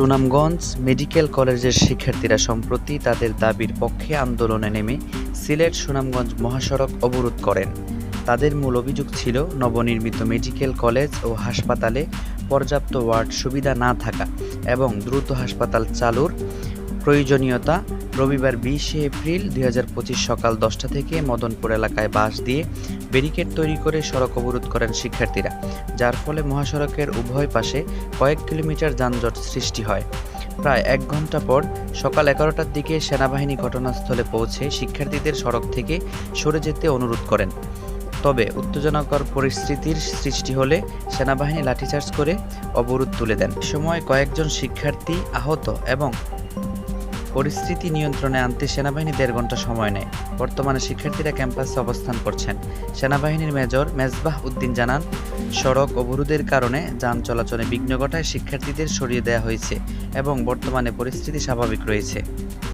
Sunamganj medical কলেজের শিক্ষার্থীরা সম্প্রতি তাদের দাবির পক্ষে আন্দোলনে নেমে সিলেট সুনামগঞ্জ মহাসড়ক অবরোধ করেন। তাদের মূল অভিযোগ ছিল নবনির্মিত মেডিকেল কলেজ ও হাসপাতালে পর্যাপ্ত ওয়ার্ড সুবিধা না থাকা এবং দ্রুত হাসপাতাল চালুর প্রয়োজনীয়তা। রবিবার 20শে এপ্রিল 2025 সকাল 10টা থেকে মদনপুর এলাকায় বাঁশ দিয়ে ব্যারিকেড তৈরি করে সড়ক অবরোধ করেন শিক্ষার্থীরা, যার ফলে মহাসড়কের উভয় পাশে কয়েক কিলোমিটার যানজট সৃষ্টি হয়। প্রায় 1 ঘন্টা পর সকাল 11টার দিকে সেনাবাহিনী ঘটনাস্থলে পৌঁছে শিক্ষার্থীদের সড়ক থেকে সরে যেতে অনুরোধ করেন। তবে উত্তেজনাকর পরিস্থিতির সৃষ্টি হলে সেনাবাহিনী লাঠিচার্জ করে অবরোধ তুলে দেন। এ সময় কয়েকজন শিক্ষার্থী আহত এবং পরিস্থিতি নিয়ন্ত্রণে আনতে সেনাবাহিনী 1.5 ঘন্টা সময় নেয়। বর্তমানে শিক্ষার্থীরা ক্যাম্পাসে অবস্থান করছেন। সেনাবাহিনীর মেজর মেজবাহ উদ্দিন জানান, সড়ক অবরোধের কারণে যান চলাচলে বিঘ্ন ঘটায় শিক্ষার্থীদের সরিয়ে দেওয়া হয়েছে এবং বর্তমানে পরিস্থিতি স্বাভাবিক রয়েছে।